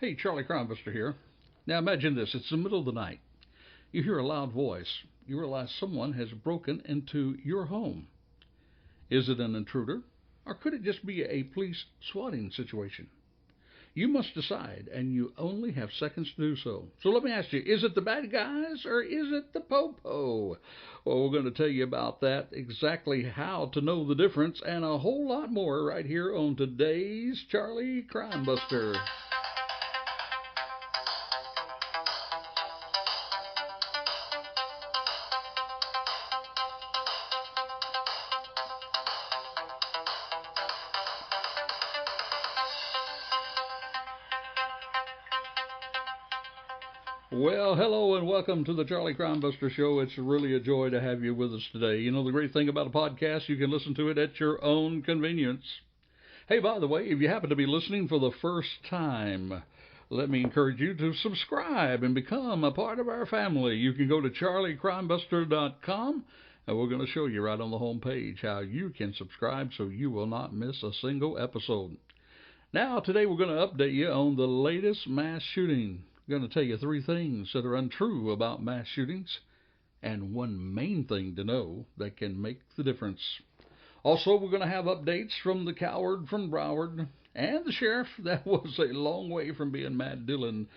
Hey, Charlie Crimebuster here. Now imagine this. It's the middle of the night. You hear a loud voice. You realize someone has broken into your home. Is it an intruder? Or could it just be a police swatting situation? You must decide, and you only have seconds to do so. So let me ask you, is it the bad guys or is it the popo? Well, we're going to tell you about that, exactly how to know the difference, and a whole lot more right here on today's Charlie Crimebuster. Well, hello and welcome to the Charlie Crimebuster Show. It's really a joy to have you with us today. You know, the great thing about a podcast, you can listen to it at your own convenience. Hey, by the way, if you happen to be listening for the first time, let me encourage you to subscribe and become a part of our family. You can go to charliecrimebuster.com, and we're going to show you right on the home page how you can subscribe so you will not miss a single episode. Now, today we're going to update you on the latest mass shooting. I'm going to tell you 3 things that are untrue about mass shootings, and one main thing to know that can make the difference. Also, we're going to have updates from the coward from Broward and the sheriff that was a long way from being Matt Dillon.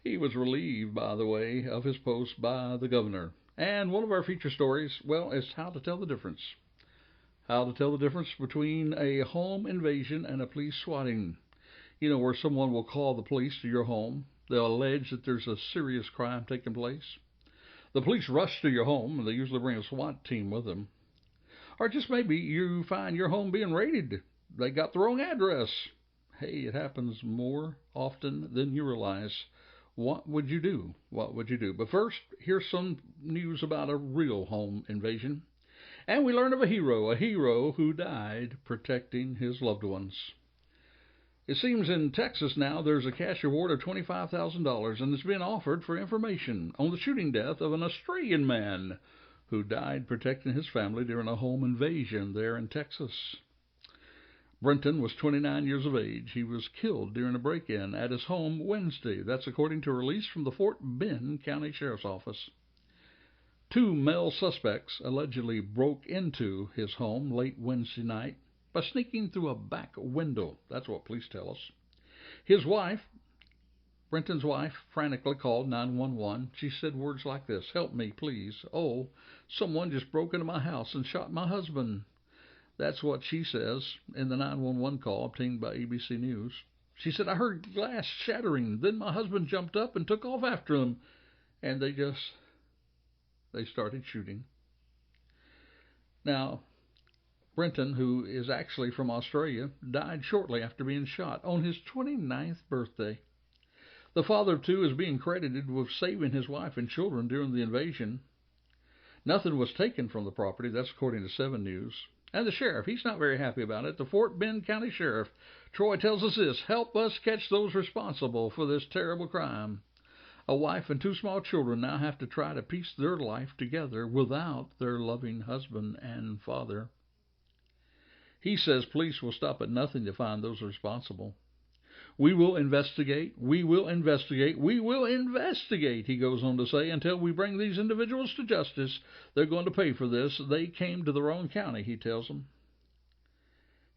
He was relieved, by the way, of his post by the governor. And one of our feature stories, well, is how to tell the difference. How to tell the difference between a home invasion and a police swatting. You know, where someone will call the police to your home. They'll allege that there's a serious crime taking place. The police rush to your home, and they usually bring a SWAT team with them. Or just maybe you find your home being raided. They got the wrong address. Hey, it happens more often than you realize. What would you do? What would you do? But first, here's some news about a real home invasion. And we learn of a hero who died protecting his loved ones. It seems in Texas now there's a cash reward of $25,000, and it's been offered for information on the shooting death of an Australian man who died protecting his family during a home invasion there in Texas. Brenton was 29 years of age. He was killed during a break-in at his home Wednesday. That's according to a release from the Fort Bend County Sheriff's Office. 2 male suspects allegedly broke into his home late Wednesday night by sneaking through a back window. That's what police tell us. His wife, Brenton's wife, frantically called 911. She said words like this: "Help me, please. Oh, someone just broke into my house and shot my husband." That's what she says in the 911 call obtained by ABC News. She said, "I heard glass shattering. Then my husband jumped up and took off after them. And they started shooting." Now, Brenton, who is actually from Australia, died shortly after being shot on his 29th birthday. The father of 2 is being credited with saving his wife and children during the invasion. Nothing was taken from the property. That's according to 7 News. And the sheriff, he's not very happy about it. The Fort Bend County Sheriff, Troy, tells us this: "Help us catch those responsible for this terrible crime." A wife and 2 small children now have to try to piece their life together without their loving husband and father. He says police will stop at nothing to find those responsible. "We will investigate, we will investigate, we will investigate," he goes on to say, "until we bring these individuals to justice. They're going to pay for this. They came to the wrong county," he tells them.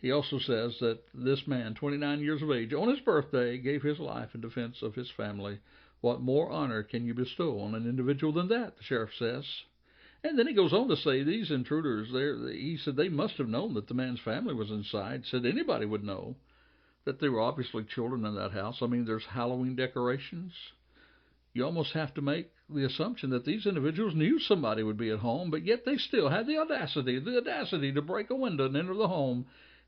He also says that this man, 29 years of age, on his birthday, gave his life in defense of his family. What more honor can you bestow on an individual than that, the sheriff says. And then he goes on to say these intruders, he said they must have known that the man's family was inside. Said anybody would know that there were obviously children in that house. I mean, there's Halloween decorations. You almost have to make the assumption that these individuals knew somebody would be at home, but yet they still had the audacity to break a window and enter the home.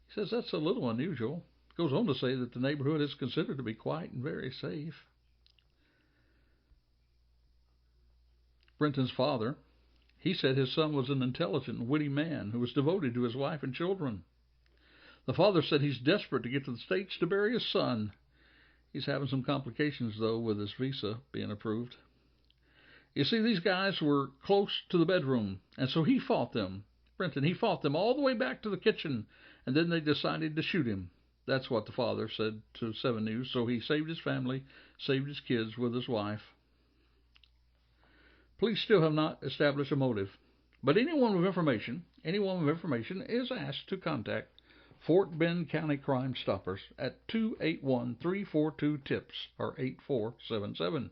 He says that's a little unusual. Goes on to say that the neighborhood is considered to be quiet and very safe. Brenton's father, he said his son was an intelligent and witty man who was devoted to his wife and children. The father said he's desperate to get to the States to bury his son. He's having some complications, though, with his visa being approved. You see, these guys were close to the bedroom, and so he fought them. Brenton, he fought them all the way back to the kitchen, and then they decided to shoot him. That's what the father said to 7 News. So he saved his family, saved his kids with his wife. Police still have not established a motive, but anyone with information is asked to contact Fort Bend County Crime Stoppers at 281-342-TIPS or 8477.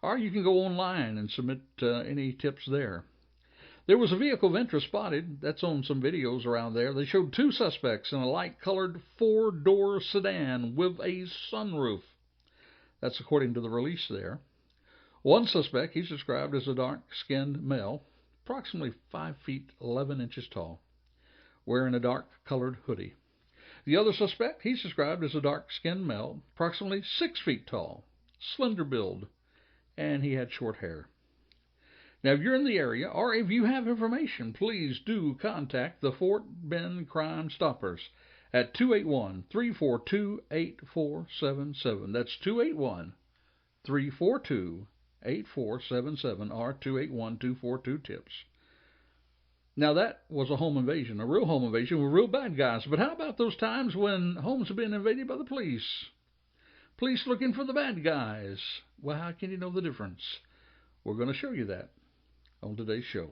Or you can go online and submit any tips there. There was a vehicle of interest spotted. That's on some videos around there. They showed 2 suspects in a light-colored 4-door sedan with a sunroof. That's according to the release there. One suspect, he's described as a dark-skinned male, approximately 5 feet 11 inches tall, wearing a dark-colored hoodie. The other suspect, he's described as a dark-skinned male, approximately 6 feet tall, slender build, and he had short hair. Now, if you're in the area, or if you have information, please do contact the Fort Bend Crime Stoppers at 281-342-8477. That's 281-342-8477 or 281-242-TIPS. Now, that was a home invasion, a real home invasion with real bad guys. But how about those times when homes have been invaded by the police? Police looking for the bad guys. Well, how can you know the difference? We're going to show you that on today's show.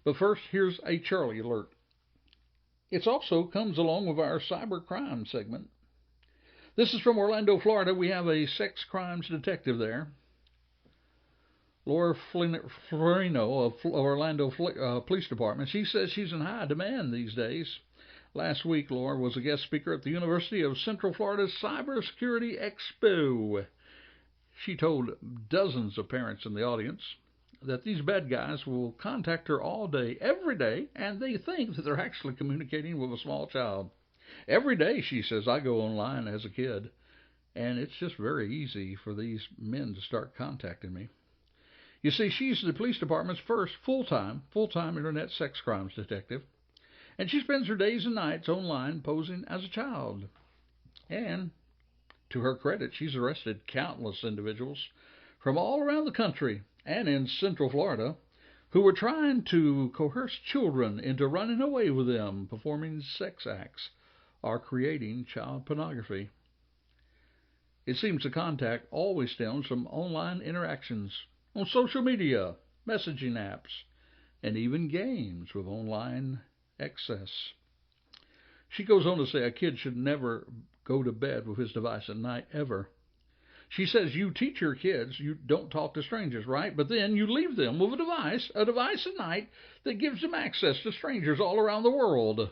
But first, here's a Charlie alert. It also comes along with our cyber crime segment. This is from Orlando, Florida. We have a sex crimes detective there, Laura Florino of Orlando Police Department. She says she's in high demand these days. Last week, Laura was a guest speaker at the University of Central Florida's Cybersecurity Expo. She told dozens of parents in the audience that these bad guys will contact her all day, every day, and they think that they're actually communicating with a small child. Every day, she says, I go online as a kid, and it's just very easy for these men to start contacting me. You see, she's the police department's first full-time internet sex crimes detective, and she spends her days and nights online posing as a child. And to her credit, she's arrested countless individuals from all around the country and in Central Florida who were trying to coerce children into running away with them, performing sex acts, or creating child pornography. It seems the contact always stems from online interactions on social media, messaging apps, and even games with online access. She goes on to say a kid should never go to bed with his device at night, ever. She says you teach your kids you don't talk to strangers, right? But then you leave them with a device at night that gives them access to strangers all around the world.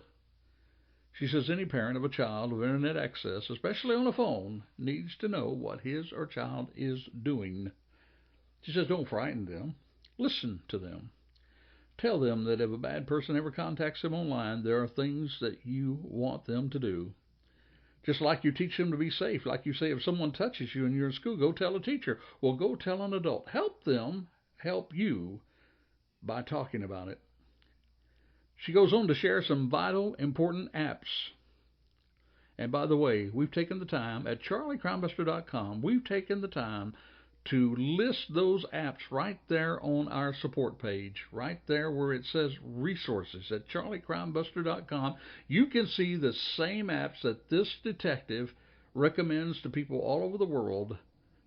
She says any parent of a child with internet access, especially on a phone, needs to know what his or child is doing. She says don't frighten them. Listen to them. Tell them that if a bad person ever contacts them online, there are things that you want them to do. Just like you teach them to be safe. Like you say, if someone touches you and you're in school, go tell a teacher. Well, go tell an adult. Help them help you by talking about it. She goes on to share some vital, important apps. And by the way, we've taken the time at charliecrimebuster.com, we've taken the time to list those apps right there on our support page, right there where it says resources at charliecrimebuster.com. You can see the same apps that this detective recommends to people all over the world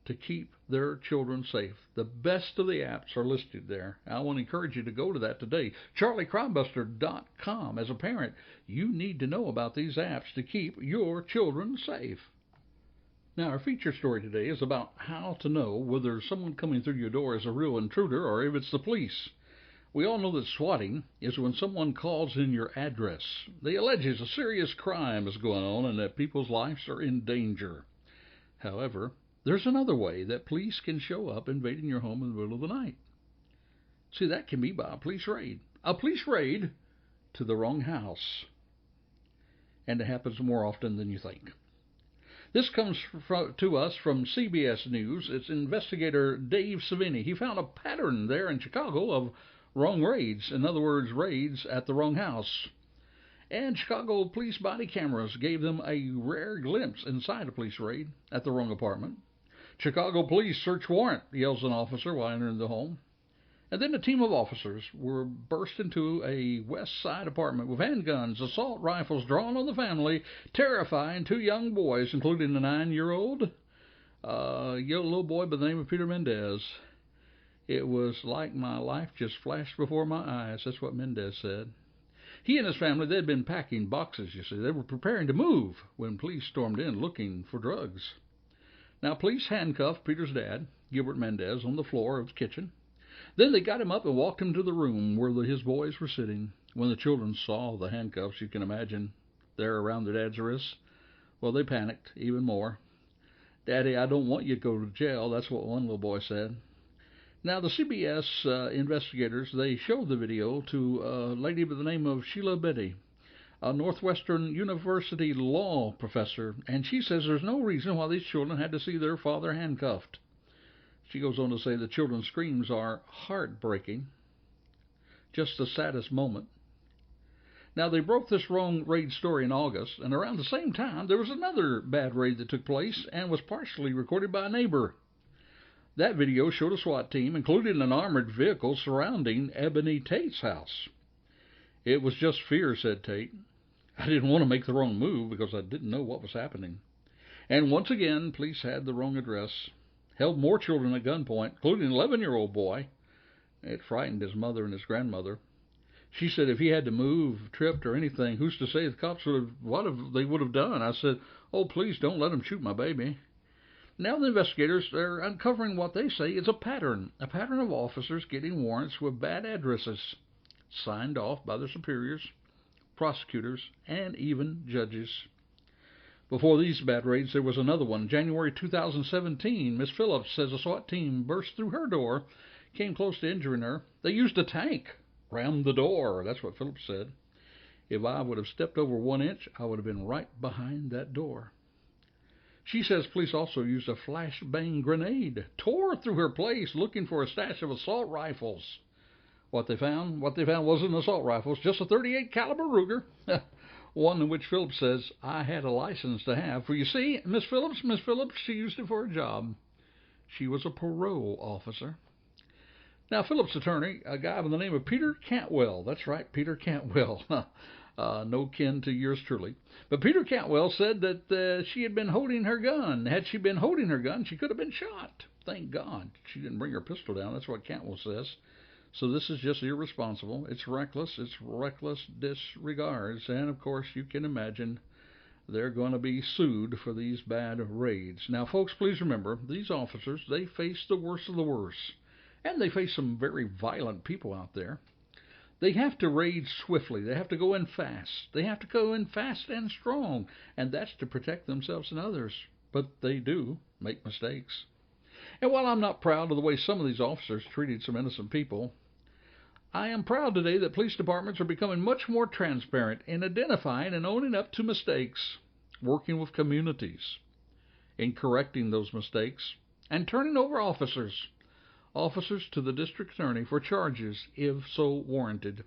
to keep their children safe. The best of the apps are listed there. I want to encourage you to go to that today. charliecrimebuster.com. As a parent, you need to know about these apps to keep your children safe. Now, our feature story today is about how to know whether someone coming through your door is a real intruder or if it's the police. We all know that swatting is when someone calls in your address. They allege a serious crime is going on and that people's lives are in danger. However, there's another way that police can show up invading your home in the middle of the night. See, that can be by a police raid. A police raid to the wrong house. And it happens more often than you think. This comes to us from CBS News. It's investigator Dave Savini. He found a pattern there in Chicago of wrong raids. In other words, raids at the wrong house. And Chicago police body cameras gave them a rare glimpse inside a police raid at the wrong apartment. Chicago police search warrant, yells an officer while entering the home. And then a team of officers were burst into a West Side apartment with handguns, assault rifles drawn on the family, terrifying 2 young boys, including a 9-year-old little boy by the name of Peter Mendez. It was like my life just flashed before my eyes. That's what Mendez said. He and his family, they'd been packing boxes, you see. They were preparing to move when police stormed in looking for drugs. Now, police handcuffed Peter's dad, Gilbert Mendez, on the floor of the kitchen. Then they got him up and walked him to the room where his boys were sitting. When the children saw the handcuffs, you can imagine, there around their dad's wrists, well, they panicked even more. "Daddy, I don't want you to go to jail," that's what one little boy said. Now, the CBS investigators, they showed the video to a lady by the name of Sheila Betty, a Northwestern University law professor, and she says there's no reason why these children had to see their father handcuffed. She goes on to say the children's screams are heartbreaking, just the saddest moment. Now, they broke this wrong raid story in August, and around the same time, there was another bad raid that took place and was partially recorded by a neighbor. That video showed a SWAT team, including an armored vehicle, surrounding Ebony Tate's house. "It was just fear," said Tate. "I didn't want to make the wrong move because I didn't know what was happening." And once again, police had the wrong address, held more children at gunpoint, including an 11-year-old boy. It frightened his mother and his grandmother. She said if he had to move, tripped, or anything, who's to say the cops would have done? I said, "Oh, please don't let them shoot my baby." Now the investigators are uncovering what they say is a pattern of officers getting warrants with bad addresses, signed off by their superiors, prosecutors, and even judges. Before these bad raids, there was another one. January 2017, Miss Phillips says a SWAT team burst through her door, came close to injuring her. They used a tank, rammed the door. That's what Phillips said. "If I would have stepped over 1 inch, I would have been right behind that door." She says police also used a flashbang grenade, tore through her place looking for a stash of assault rifles. What they found wasn't assault rifles, just a .38 caliber Ruger, one in which Phillips says I had a license to have. For you see, Miss Phillips, she used it for a job. She was a parole officer. Now, Phillips' attorney, a guy by the name of Peter Cantwell, that's right, Peter Cantwell, no kin to yours truly. But Peter Cantwell said that she had been holding her gun. Had she been holding her gun, she could have been shot. Thank God she didn't bring her pistol down. That's what Cantwell says. So this is just irresponsible. It's reckless disregards. And, of course, you can imagine they're going to be sued for these bad raids. Now, folks, please remember, these officers, they face the worst of the worst. And they face some very violent people out there. They have to raid swiftly. They have to go in fast. They have to go in fast and strong, and that's to protect themselves and others. But they do make mistakes. And while I'm not proud of the way some of these officers treated some innocent people, I am proud today that police departments are becoming much more transparent in identifying and owning up to mistakes, working with communities in correcting those mistakes, and turning over officers to the district attorney for charges if so warranted.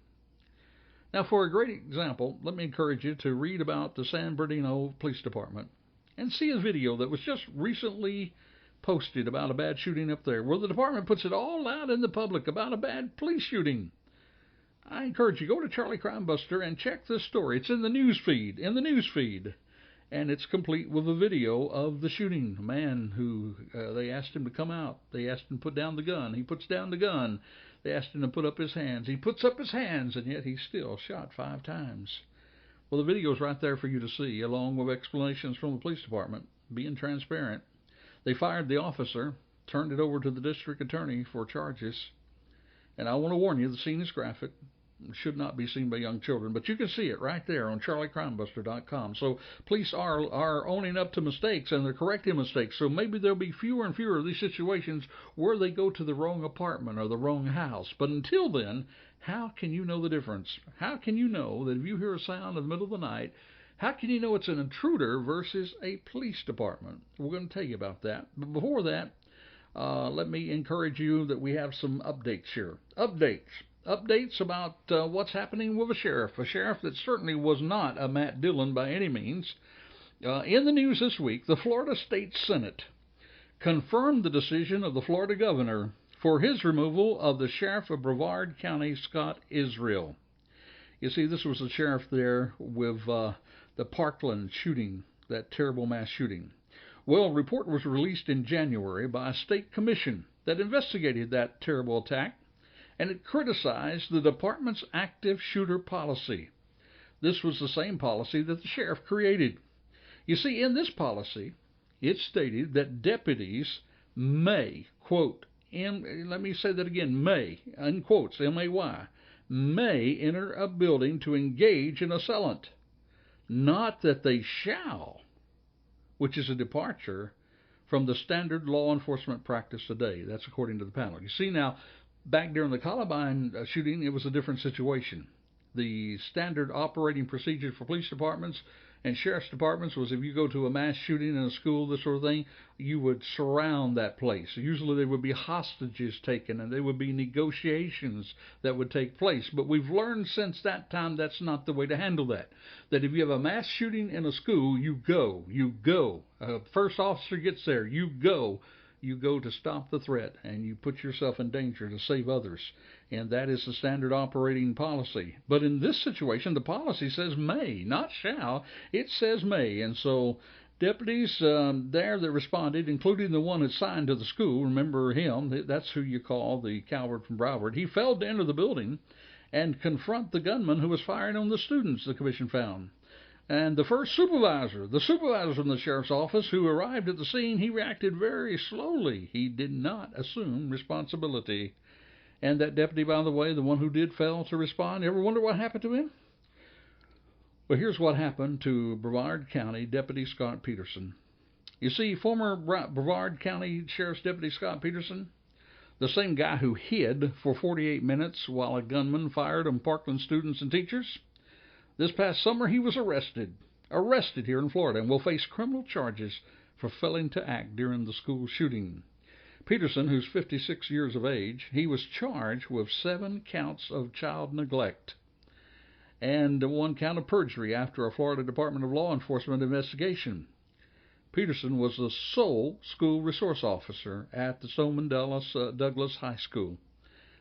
Now, for a great example, let me encourage you to read about the San Bernardino Police Department and see a video that was just recently posted about a bad shooting up there, where the department puts it all out in the public about a bad police shooting. I encourage you, go to Charlie Crimebuster and check this story. It's in the news feed, and it's complete with a video of the shooting. A man who, they asked him to come out. They asked him to put down the gun. He puts down the gun. They asked him to put up his hands. He puts up his hands, and yet he's still shot 5 times. Well, the video's right there for you to see, along with explanations from the police department, being transparent. They fired the officer, turned it over to the district attorney for charges. And I want to warn you, the scene is graphic. It should not be seen by young children, but you can see it right there on charliecrimebuster.com. So police are owning up to mistakes, and they're correcting mistakes. So maybe there'll be fewer and fewer of these situations where they go to the wrong apartment or the wrong house. But until then, how can you know the difference? How can you know that if you hear a sound in the middle of the night, how can you know it's an intruder versus a police department? We're going to tell you about that. But before that, let me encourage you that we have some updates here. Updates about what's happening with a sheriff that certainly was not a Matt Dillon by any means. In the news this week, the Florida State Senate confirmed the decision of the Florida governor for his removal of the sheriff of Brevard County, Scott Israel. You see, this was the sheriff there with the Parkland shooting, that terrible mass shooting. Well, a report was released in January by a state commission that investigated that terrible attack, and it criticized the department's active shooter policy. This was the same policy that the sheriff created. You see, in this policy, it stated that deputies may, quote, let me say that again, may, in quotes, M-A-Y, may enter a building to engage an assailant, not that they shall, which is a departure from the standard law enforcement practice today. That's according to the panel. You see now, back during the Columbine shooting, it was a different situation. The standard operating procedure for police departments and sheriff's departments was if you go to a mass shooting in a school, this sort of thing, you would surround that place. Usually there would be hostages taken and there would be negotiations that would take place. But we've learned since that time that's not the way to handle that. That if you have a mass shooting in a school, you go. First officer gets there, you go. You go to stop the threat, and you put yourself in danger to save others. And that is the standard operating policy. But in this situation, the policy says may, not shall. It says may. And so deputies there that responded, including the one assigned to the school, remember him, that's who you call the coward from Broward, he failed to enter the building and confront the gunman who was firing on the students, the commission found. And the first supervisor from the sheriff's office who arrived at the scene, he reacted very slowly. He did not assume responsibility. And that deputy, by the way, the one who did fail to respond, ever wonder what happened to him? Well, here's what happened to Brevard County Deputy Scott Peterson. You see, former Brevard County Sheriff's Deputy Scott Peterson, the same guy who hid for 48 minutes while a gunman fired on Parkland students and teachers, this past summer, he was arrested here in Florida, and will face criminal charges for failing to act during the school shooting. Peterson, who's 56 years of age, he was charged with 7 counts of child neglect and 1 count of perjury after a Florida Department of Law Enforcement investigation. Peterson was the sole school resource officer at the Stoneman Douglas High School.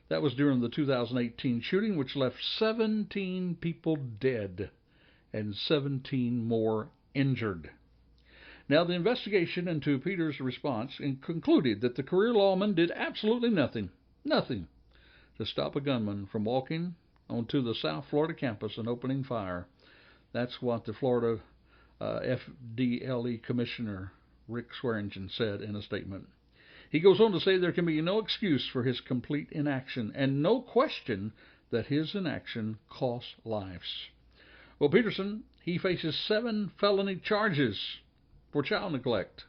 That was during the 2018 shooting, which left 17 people dead and 17 more injured. Now, the investigation into Peter's response concluded that the career lawman did absolutely nothing to stop a gunman from walking onto the South Florida campus and opening fire. That's what the Florida FDLE Commissioner Rick Swearingen said in a statement. He goes on to say there can be no excuse for his complete inaction and no question that his inaction cost lives. Well, Peterson, he faces 7 felony charges for child neglect.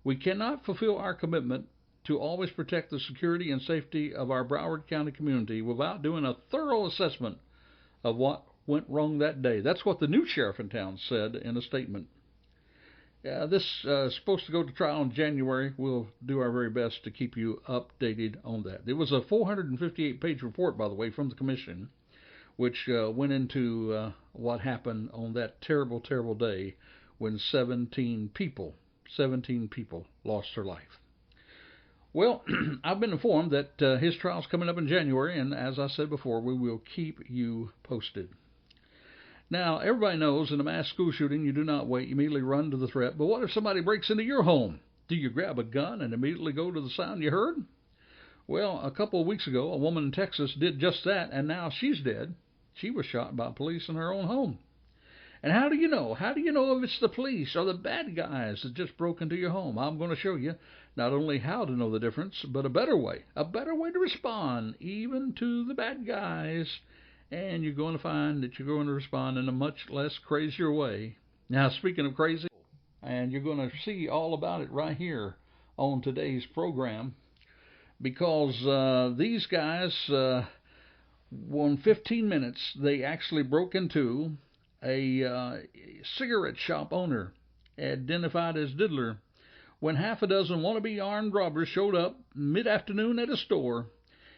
We cannot fulfill our commitment to always protect the security and safety of our Broward County community without doing a thorough assessment of what went wrong that day. That's what the new sheriff in town said in a statement. This is supposed to go to trial in January. We'll do our very best to keep you updated on that. It was a 458-page report, by the way, from the commission, which went into what happened on that terrible, terrible day when 17 people lost their life. Well, I've been informed that his trial's coming up in January, and as I said before, we will keep you posted. Now, everybody knows in a mass school shooting, you do not wait. You immediately run to the threat. But what if somebody breaks into your home? Do you grab a gun and immediately go to the sound you heard? Well, a couple of weeks ago, a woman in Texas did just that, and now she's dead. She was shot by police in her own home. And how do you know? How do you know if it's the police or the bad guys that just broke into your home? I'm going to show you not only how to know the difference, but a better way to respond, even to the bad guys. And you're going to find that you're going to respond in a much less crazier way. Now, speaking of crazy, and you're going to see all about it right here on today's program, because these guys, in 15 minutes, they actually broke into a cigarette shop owner, identified as Diddler, when half a dozen wannabe armed robbers showed up mid-afternoon at a store.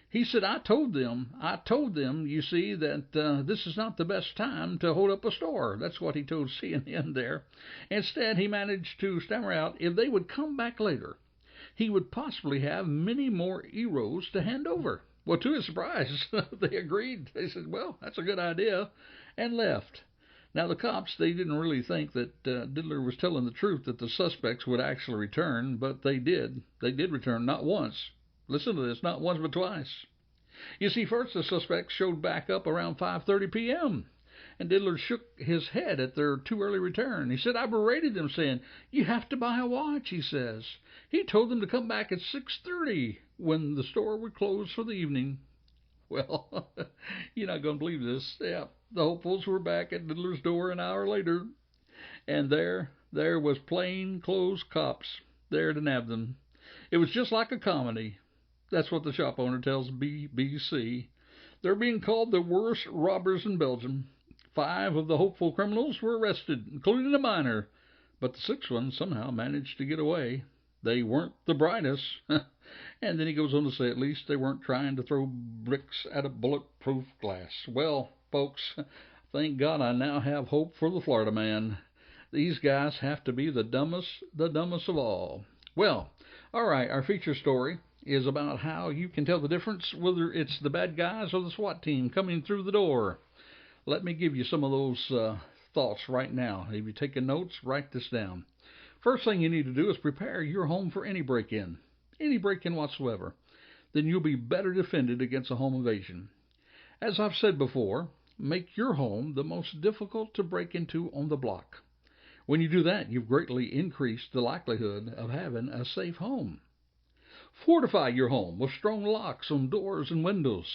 He said, I told them, you see, that this is not the best time to hold up a store. That's what he told CNN there. Instead, he managed to stammer out if they would come back later. he would possibly have many more heroes to hand over. Well, to his surprise, they agreed. They said, well, that's a good idea, and left. Now, the cops, they didn't really think that Diddler was telling the truth, that the suspects would actually return, but they did. They did return, not once. Listen to this, not once but twice. You see, first the suspects showed back up around 5:30 p.m., and Diddler shook his head at their too early return. He said, I berated them, saying, you have to buy a watch, he says. He told them to come back at 6:30 when the store would close for the evening. Well, you're not going to believe this. Yeah, the hopefuls were back at Diddler's door an hour later, and there was plain-clothes cops there to nab them. It was just like a comedy. That's what the shop owner tells BBC. They're being called the worst robbers in Belgium. 5 of the hopeful criminals were arrested, including a minor, but the 6th one somehow managed to get away. They weren't the brightest. And then he goes on to say, at least they weren't trying to throw bricks at a bulletproof glass. Well, folks, thank God I now have hope for the Florida man. These guys have to be the dumbest of all. Well, all right, our feature story is about how you can tell the difference whether it's the bad guys or the SWAT team coming through the door. Let me give you some of those thoughts right now. If you're taking notes, write this down. First thing you need to do is prepare your home for any break-in whatsoever. Then you'll be better defended against a home invasion. As I've said before, make your home the most difficult to break into on the block. When you do that, you've greatly increased the likelihood of having a safe home. Fortify your home with strong locks on doors and windows.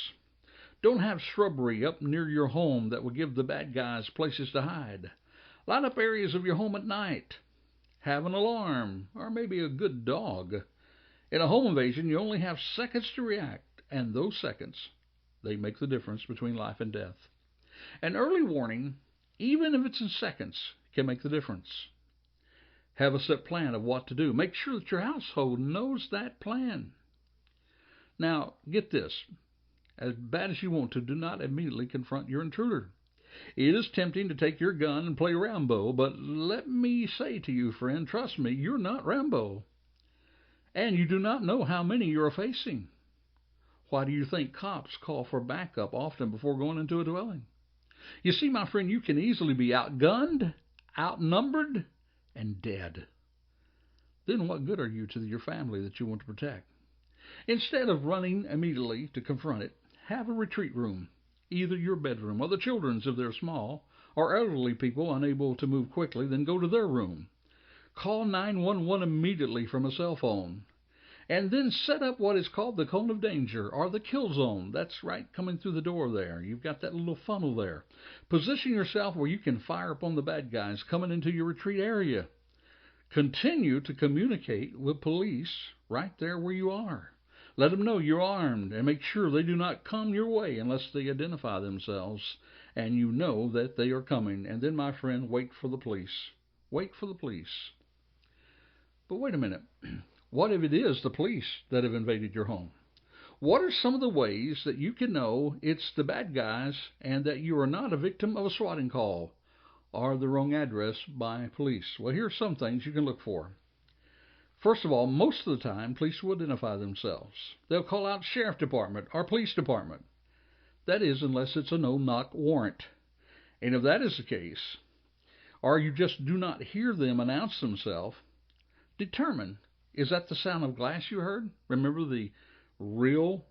Don't have shrubbery up near your home that will give the bad guys places to hide. Light up areas of your home at night. Have an alarm, or maybe a good dog. In a home invasion, you only have seconds to react, and those seconds, they make the difference between life and death. An early warning, even if it's in seconds, can make the difference. Have a set plan of what to do. Make sure that your household knows that plan. Now, get this. As bad as you want to, do not immediately confront your intruder. It is tempting to take your gun and play Rambo, but let me say to you, friend, trust me, you're not Rambo. And you do not know how many you're facing. Why do you think cops call for backup often before going into a dwelling? You see, my friend, you can easily be outgunned, outnumbered, and dead. Then what good are you to your family that you want to protect? Instead of running immediately to confront it, have a retreat room, either your bedroom or the children's if they're small, or elderly people unable to move quickly, then go to their room. Call 911 immediately from a cell phone, and then set up what is called the cone of danger, or the kill zone. That's right, coming through the door there. You've got that little funnel there. Position yourself where you can fire upon the bad guys coming into your retreat area. Continue to communicate with police right there where you are. Let them know you're armed, and make sure they do not come your way unless they identify themselves and you know that they are coming. And then, my friend, wait for the police. Wait for the police. But wait a minute. What if it is the police that have invaded your home? What are some of the ways that you can know it's the bad guys and that you are not a victim of a swatting call or the wrong address by police? Well, here are some things you can look for. First of all, most of the time, police will identify themselves. They'll call out sheriff department or police department. That is, unless it's a no-knock warrant. And if that is the case, or you just do not hear them announce themselves, determine, is that the sound of glass you heard? Remember the real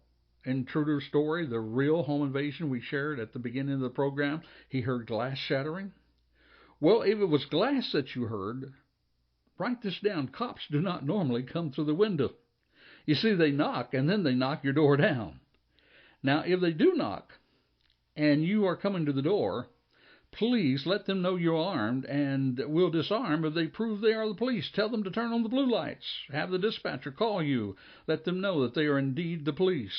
intruder story, the real home invasion we shared at the beginning of the program? He heard glass shattering. Well, if it was glass that you heard, write this down. Cops do not normally come through the window. You see, they knock, and then they knock your door down. Now, if they do knock, and you are coming to the door, please let them know you're armed, and will disarm if they prove they are the police. Tell them to turn on the blue lights. Have the dispatcher call you. Let them know that they are indeed the police.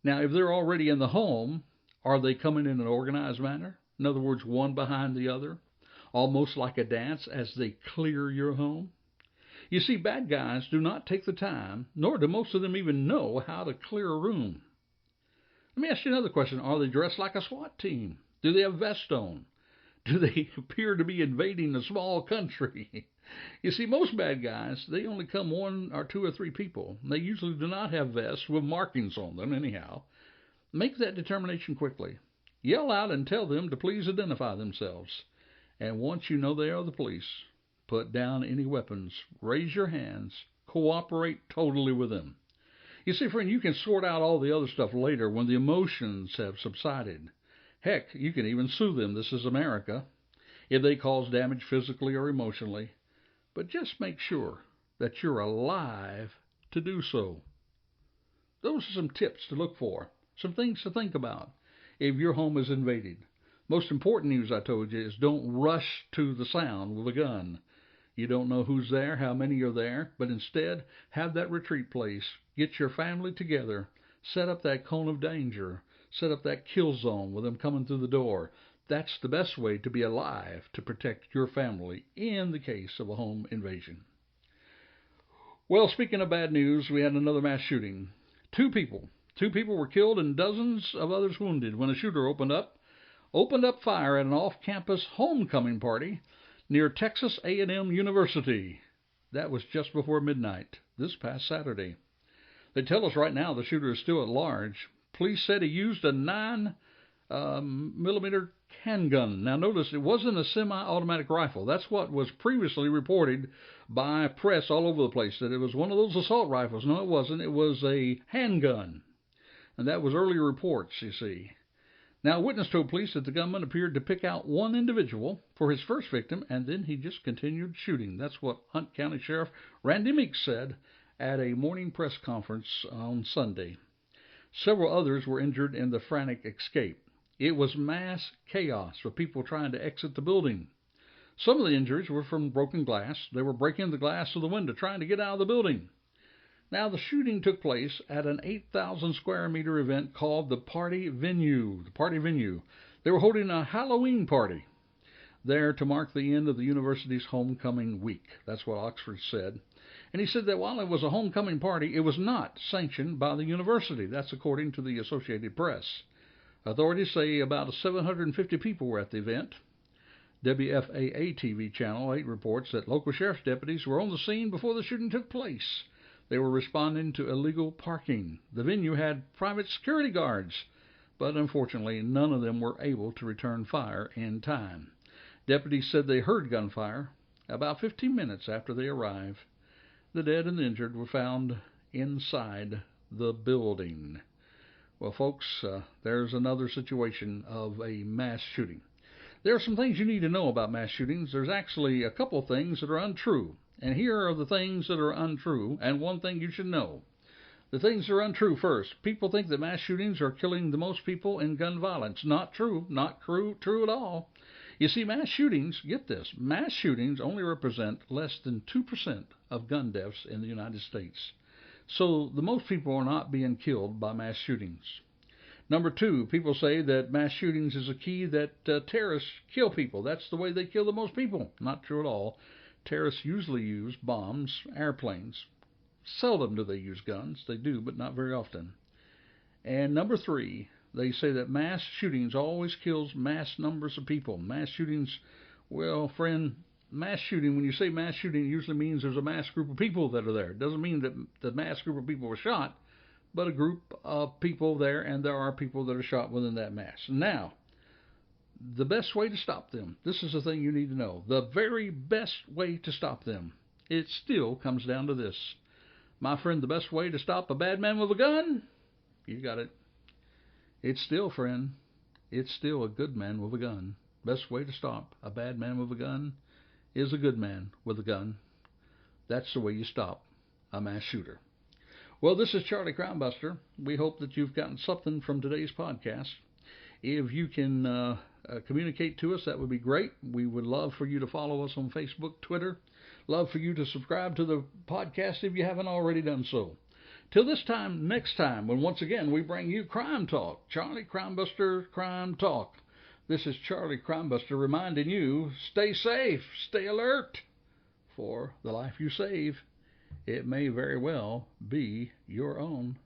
Now, if they're already in the home, are they coming in an organized manner? In other words, one behind the other? Almost like a dance as they clear your home? You see, bad guys do not take the time, nor do most of them even know how to clear a room. Let me ask you another question. Are they dressed like a SWAT team? Do they have vests on? Do they appear to be invading a small country? You see, most bad guys, they only come one or two or three people. They usually do not have vests with markings on them, anyhow. Make that determination quickly. Yell out and tell them to please identify themselves. And once you know they are the police, put down any weapons, raise your hands, cooperate totally with them. You see, friend, you can sort out all the other stuff later when the emotions have subsided. Heck, you can even sue them, this is America, if they cause damage physically or emotionally. But just make sure that you're alive to do so. Those are some tips to look for, some things to think about if your home is invaded. Most important news I told you is don't rush to the sound with a gun. You don't know who's there, how many are there, but instead have that retreat place. Get your family together. Set up that cone of danger. Set up that kill zone with them coming through the door. That's the best way to be alive to protect your family in the case of a home invasion. Well, speaking of bad news, we had another mass shooting. Two people were killed and dozens of others wounded when a shooter opened up fire at an off-campus homecoming party near Texas A&M University. That was just before midnight this past Saturday. They tell us right now the shooter is still at large. Police said he used a 9mm handgun. Now notice it wasn't a semi-automatic rifle. That's what was previously reported by press all over the place, that it was one of those assault rifles. No, it wasn't. It was a handgun. And that was earlier reports, you see. Now, a witness told police that the gunman appeared to pick out one individual for his first victim, and then he just continued shooting. That's what Hunt County Sheriff Randy Meeks said at a morning press conference on Sunday. Several others were injured in the frantic escape. It was mass chaos with people trying to exit the building. Some of the injuries were from broken glass. They were breaking the glass of the window, trying to get out of the building. Now, the shooting took place at an 8,000 square meter event called the Party Venue. They were holding a Halloween party there to mark the end of the university's homecoming week. That's what Oxford said. And he said that while it was a homecoming party, it was not sanctioned by the university. That's according to the Associated Press. Authorities say about 750 people were at the event. WFAA TV Channel 8 reports that local sheriff's deputies were on the scene before the shooting took place. They were responding to illegal parking. The venue had private security guards, but unfortunately none of them were able to return fire in time. Deputies said they heard gunfire about 15 minutes after they arrived. The dead and the injured were found inside the building. Well, folks, there's another situation of a mass shooting. There are some things you need to know about mass shootings. There's actually a couple of things that are untrue. And here are the things that are untrue, and one thing you should know. The things that are untrue first. People think that mass shootings are killing the most people in gun violence. Not true. Not true at all. You see, mass shootings, get this, mass shootings only represent less than 2% of gun deaths in the United States. So the most people are not being killed by mass shootings. Number two, people say that mass shootings is a key that terrorists kill people. That's the way they kill the most people. Not true at all. Terrorists usually use bombs, airplanes. Seldom do they use guns. They do, but not very often. And number three, they say that mass shootings always kills mass numbers of people. Mass shootings, well, friend, mass shooting, when you say mass shooting, it usually means there's a mass group of people that are there. It doesn't mean that the mass group of people were shot, but a group of people there, and there are people that are shot within that mass. Now, the best way to stop them, this is the thing you need to know, the very best way to stop them, it still comes down to this. My friend, the best way to stop a bad man with a gun, you got it. It's still, friend, it's still a good man with a gun. Best way to stop a bad man with a gun is a good man with a gun. That's the way you stop a mass shooter. Well, this is Charlie Crimebuster. We hope that you've gotten something from today's podcast. If you can communicate to us, that would be great. We would love for you to follow us on Facebook, Twitter. Love for you to subscribe to the podcast if you haven't already done so. Till this time, next time, when once again we bring you Crime Talk, Charlie Crimebuster Crime Talk. This is Charlie Crimebuster reminding you, stay safe, stay alert, for the life you save, it may very well be your own.